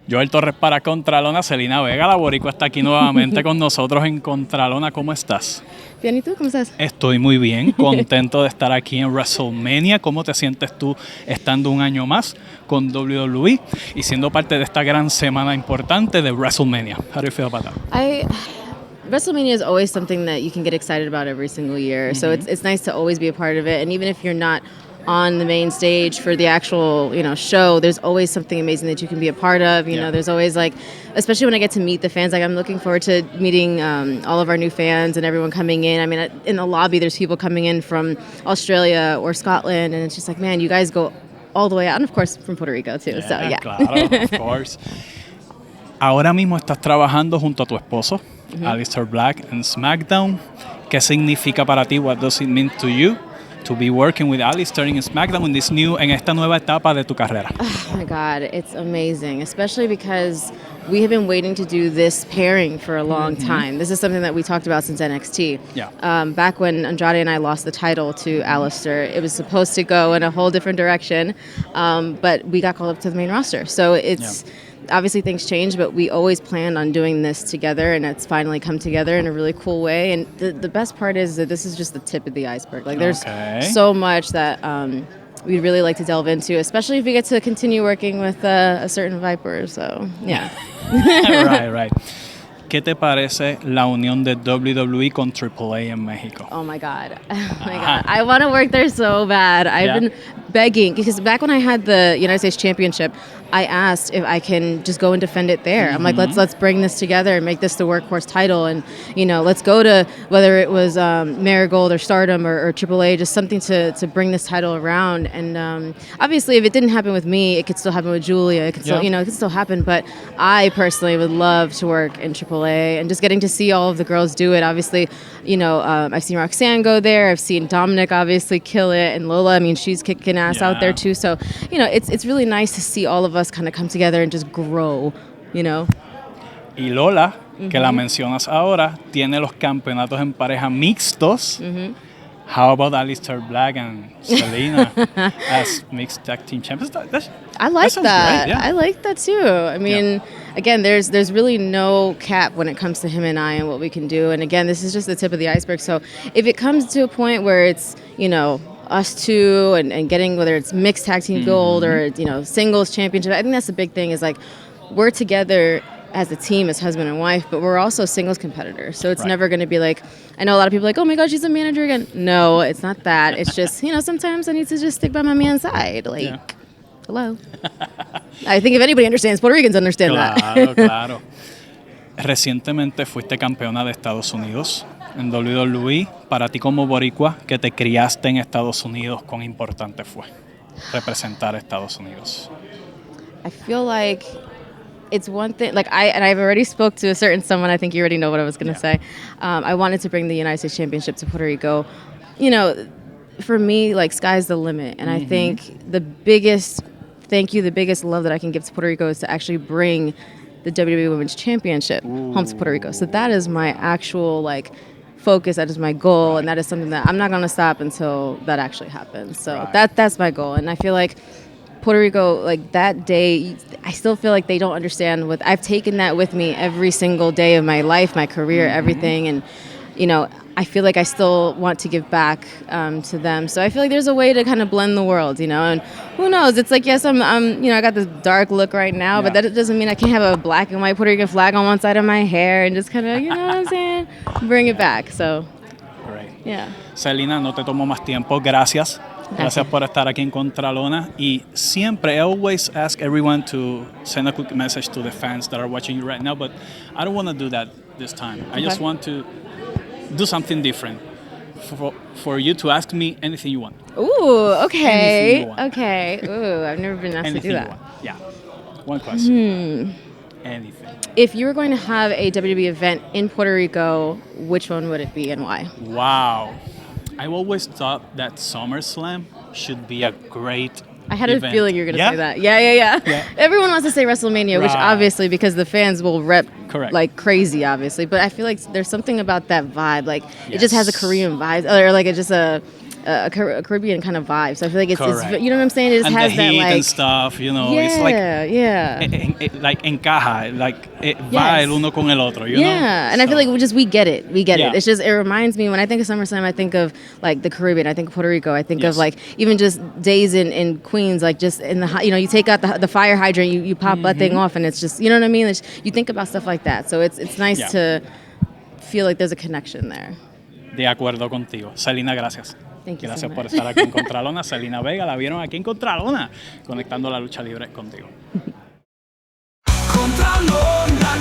Joel Torres para Contralona, Zelina Vega, la boricua, está aquí nuevamente con nosotros en Contralona. ¿Cómo estás? Bien, ¿y tú? ¿Cómo estás? Estoy muy bien, contento de estar aquí en WrestleMania. ¿Cómo te sientes tú estando un año más con WWE y siendo parte de esta gran semana importante de WrestleMania? How do you feel about that? WrestleMania is always something that you can get excited about every single year. So it's nice to always be a part of it. And even if you're not on the main stage for the actual, show, there's always something amazing that you can be a part of. You know, there's always especially when I get to meet the fans, I'm looking forward to meeting all of our new fans and everyone coming in. I mean, in the lobby, there's people coming in from Australia or Scotland, and it's just like, man, you guys go all the way out. And of course, from Puerto Rico too. So, yeah. Claro, of course. Ahora mismo estás trabajando junto a tu esposo, Aleister Black, en SmackDown. ¿Qué significa para ti? What does it mean to you to be working with Alistair in SmackDown en esta nueva etapa de tu carrera? Oh my God, it's amazing, especially because we have been waiting to do this pairing for a long time. This is something that we talked about since NXT. Yeah. Back when Andrade and I lost the title to Alistair, it was supposed to go in a whole different direction, but we got called up to the main roster. So it's... Yeah. Obviously things change, but we always planned on doing this together, and it's finally come together in a really cool way. And the best part is that this is just the tip of the iceberg. There's so much that we'd really like to delve into, especially if we get to continue working with a certain Viper. So, yeah. Right. ¿Qué te parece la unión de WWE con AAA en México? Oh my God. I want to work there so bad. I've been begging, because back when I had the United States Championship, I asked if I can just go and defend it there. I'm like, let's bring this together and make this the workhorse title, and let's go to whether it was Marigold or Stardom or AAA, just something to bring this title around. And obviously, if it didn't happen with me, it could still happen with Julia. It could still, it could still happen. But I personally would love to work in AAA, and just getting to see all of the girls do it. Obviously, I've seen Roxanne go there. I've seen Dominic obviously kill it, and Lola. I mean, she's kicking ass out there too. So it's really nice to see all of us kind of come together and just grow, Y Lola, que la mencionas ahora, tiene los campeonatos en pareja mixtos. How about Alistair Black and Zelina as mixed tag team champions? I like that. Great, yeah. I like that too. I mean, again, there's really no cap when it comes to him and I and what we can do. And again, this is just the tip of the iceberg. So if it comes to a point where it's, us two and getting, whether it's mixed tag team gold or singles championship, I think that's the big thing, is we're together as a team, as husband and wife, but we're also singles competitors. So it's never going to be like, I know a lot of people are like, oh my God, she's a manager again. No, it's not that. It's just, sometimes I need to just stick by my man's side. Hello. I think if anybody understands, Puerto Ricans understand that. Claro. Recientemente fuiste campeona de Estados Unidos en WWE. Para ti como boricua, que te criaste en Estados Unidos, ¿cuán importante fue representar a Estados Unidos? I feel like it's one thing, I've already spoke to a certain someone, I think you already know what I was going to say. I wanted to bring the United States Championship to Puerto Rico. For me, sky's the limit. And I think the biggest thank you, the biggest love that I can give to Puerto Rico is to actually bring the WWE Women's Championship home to Puerto Rico. So that is my actual, focus, that is my goal, and that is something that I'm not going to stop until that actually happens. So that's my goal. And I feel like Puerto Rico, that day, I still feel like they don't understand what I've taken that with me every single day of my life, my career, everything. And, I feel like I still want to give back to them. So I feel like there's a way to kind of blend the world, and who knows? It's yes, I'm I got this dark look right now, but that doesn't mean I can't have a black and white Puerto Rican flag on one side of my hair and just kind of, what I'm saying? Bring it back. So, great. Yeah. Zelina, no te tomo más tiempo. Gracias. Gracias por estar aquí en Contralona. Y siempre, I always ask everyone to send a quick message to the fans that are watching you right now, but I don't want to do that this time. I just want to do something different for you to ask me anything you want. Ooh, okay. Okay. Ooh, I've never been asked to do that. Yeah. One question. Anything. If you were going to have a WWE event in Puerto Rico, which one would it be and why? Wow. I've always thought that SummerSlam should be a great I had event. A feeling you were going to say that. Yeah. Everyone wants to say WrestleMania, which obviously, because the fans will rep like crazy, obviously. But I feel like there's something about that vibe. It just has a Korean vibe. Or it's just a a Caribbean kind of vibe. So I feel like it's Correct. you know what I'm saying? It just And has the that heat like and stuff, you know, yeah, it's like yeah. like encaja, like va Yes. el uno con el otro, you know? Yeah, and I feel like we get it. Yeah. It's just, it reminds me, when I think of SummerSlam, I think of like the Caribbean, I think of Puerto Rico, I think Yes. of like even just days in Queens, like just in the, you know, you take out the fire hydrant, you pop that thing off, and it's just, you know what I mean? You think about stuff like that, so it's nice to feel like there's a connection there. De acuerdo contigo. Zelina, gracias. Thank you so Gracias por much. estar aquí en Contralona. Zelina Vega, la vieron aquí en Contralona, conectando la lucha libre contigo. Contralona,